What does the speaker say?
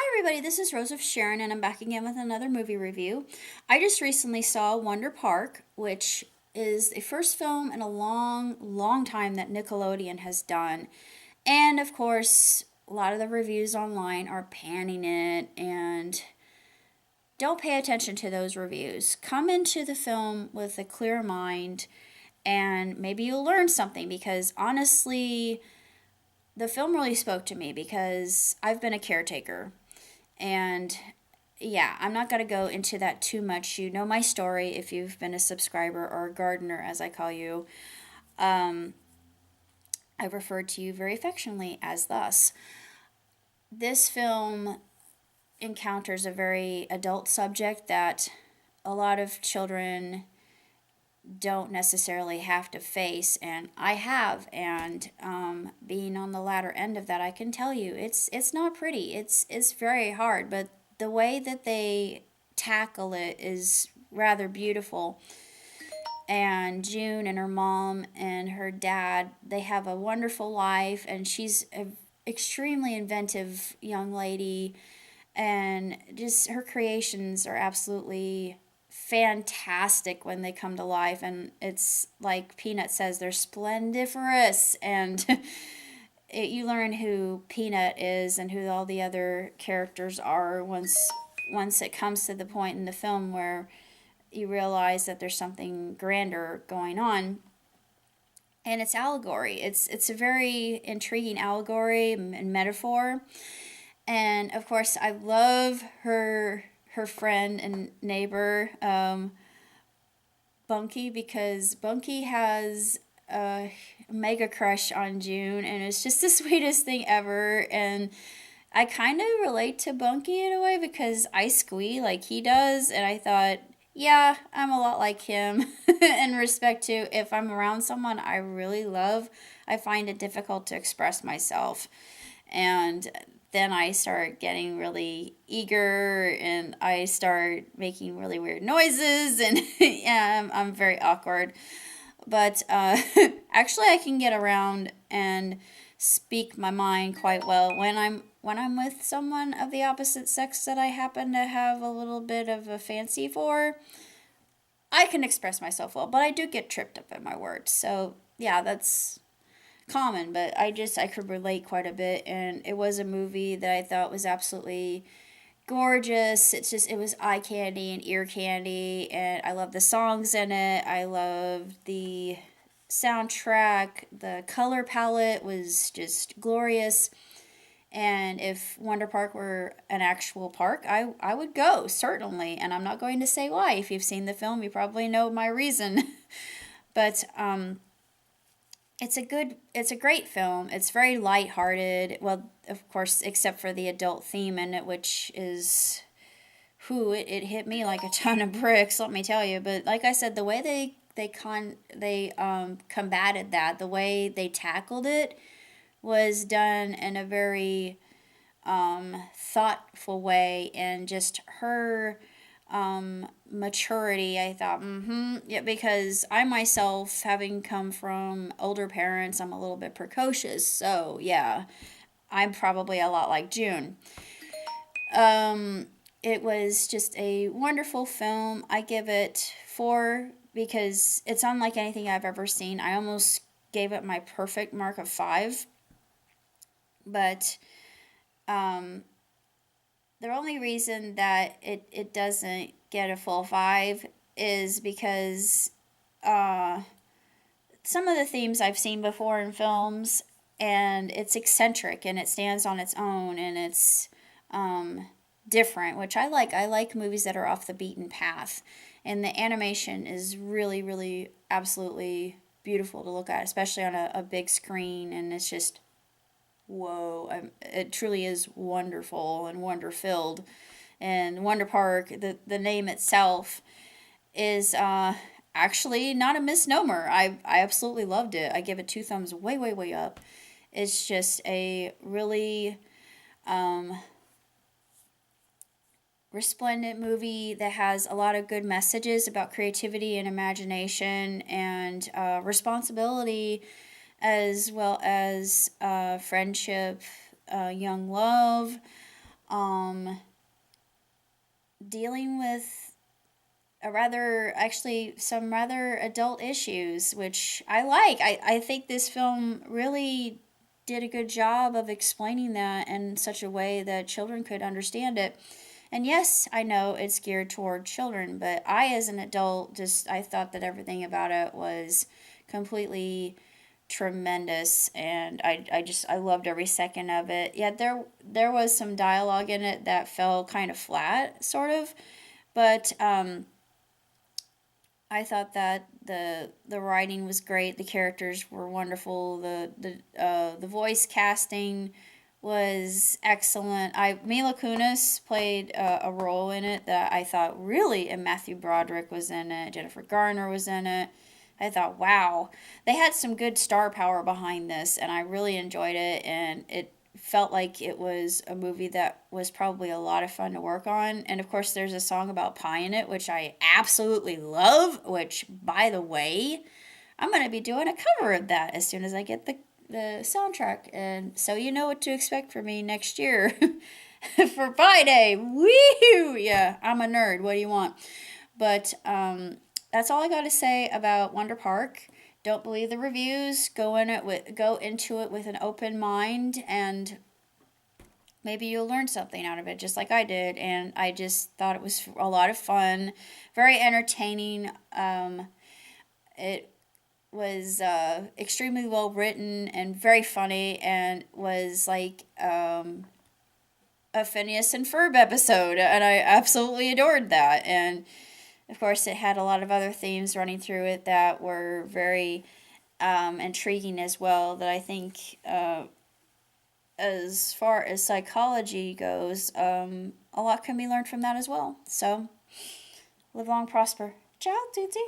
everybody, this is Rose of Sharon, and I'm back again with another movie review. I just recently saw Wonder Park, which is the first film in a long, long time that Nickelodeon has done. And of course, a lot of the reviews online are panning it, and don't pay attention to those reviews. Come into the film with a clear mind, and maybe you'll learn something because honestly, the film really spoke to me because I've been a caretaker. And yeah, I'm not going to go into that too much. You know my story if you've been a subscriber or a gardener, as I call you. Um, I've referred to you very affectionately as thus. This film encounters a very adult subject that a lot of children don't necessarily have to face, and I have. And being on the latter end of that, I can tell you it's not pretty. It's very hard, but the way that they tackle it is rather beautiful. And June and her mom and her dad, they have a wonderful life, and she's an extremely inventive young lady, and just her creations are absolutely fantastic when they come to life. And it's like Peanut says, they're splendiferous. And you learn who Peanut is and who all the other characters are once it comes to the point in the film where you realize that there's something grander going on. And it's allegory. It's a very intriguing allegory and metaphor. And of course, I love her friend and neighbor, Bunky, because Bunky has a mega crush on June, and it's just the sweetest thing ever. And I kind of relate to Bunky in a way because I squee like he does, and I thought, yeah, I'm a lot like him in respect to if I'm around someone I really love, I find it difficult to express myself. And then I start getting really eager and I start making really weird noises, and yeah, I'm very awkward. But actually, I can get around and speak my mind quite well when I'm with someone of the opposite sex that I happen to have a little bit of a fancy for. I can express myself well, but I do get tripped up in my words. So yeah, that's common, but I could relate quite a bit, and it was a movie that I thought was absolutely gorgeous. It was eye candy and ear candy, and I love the songs in it. I love the soundtrack. The color palette was just glorious. And if Wonder Park were an actual park, I would go, certainly. And I'm not going to say why. If you've seen the film, you probably know my reason. But it's a great film. It's very lighthearted. Well, of course, except for the adult theme in it, which is, it hit me like a ton of bricks, let me tell you. But like I said, the way they combated that, the way they tackled it, was done in a very thoughtful way, and just her maturity, I thought, yeah, because I myself, having come from older parents, I'm a little bit precocious, so yeah, I'm probably a lot like June. It was just a wonderful film. I give it 4 because it's unlike anything I've ever seen. I almost gave it my perfect mark of 5, but the only reason that it doesn't get a full 5 is because uh, some of the themes I've seen before in films, and it's eccentric and it stands on its own, and it's different, which I like. I like movies that are off the beaten path, and the animation is really, really, absolutely beautiful to look at, especially on a big screen, and it's just whoa, it truly is wonderful and wonder filled. And Wonder Park, the name itself is actually not a misnomer. I absolutely loved it. I give it 2 thumbs way, way, way up. It's just a really resplendent movie that has a lot of good messages about creativity and imagination and responsibility, as well as friendship, young love. um, dealing with a rather, actually, some rather adult issues, which I like. I think this film really did a good job of explaining that in such a way that children could understand it. And yes, I know it's geared toward children, but I, as an adult, just I thought that everything about it was completely tremendous, and I loved every second of it. Yeah, there was some dialogue in it that fell kind of flat, sort of, but I thought that the writing was great. The characters were wonderful. The voice casting was excellent. I Mila Kunis played a role in it that I thought really, and Matthew Broderick was in it. Jennifer Garner was in it. I thought, wow, they had some good star power behind this, and I really enjoyed it. And it felt like it was a movie that was probably a lot of fun to work on. And of course, there's a song about pie in it, which I absolutely love. Which, by the way, I'm going to be doing a cover of that as soon as I get the soundtrack. And so you know what to expect from me next year for Pie Day. Woo! Yeah, I'm a nerd. What do you want? But that's all I got to say about Wonder Park. Don't believe the reviews. Go into it with an open mind, and maybe you'll learn something out of it, just like I did. And I just thought it was a lot of fun, very entertaining. It was extremely well written and very funny, and was like a Phineas and Ferb episode, and I absolutely adored that. And of course, it had a lot of other themes running through it that were very intriguing as well. That I think, as far as psychology goes, a lot can be learned from that as well. So, live long, prosper. Ciao, Tootsie.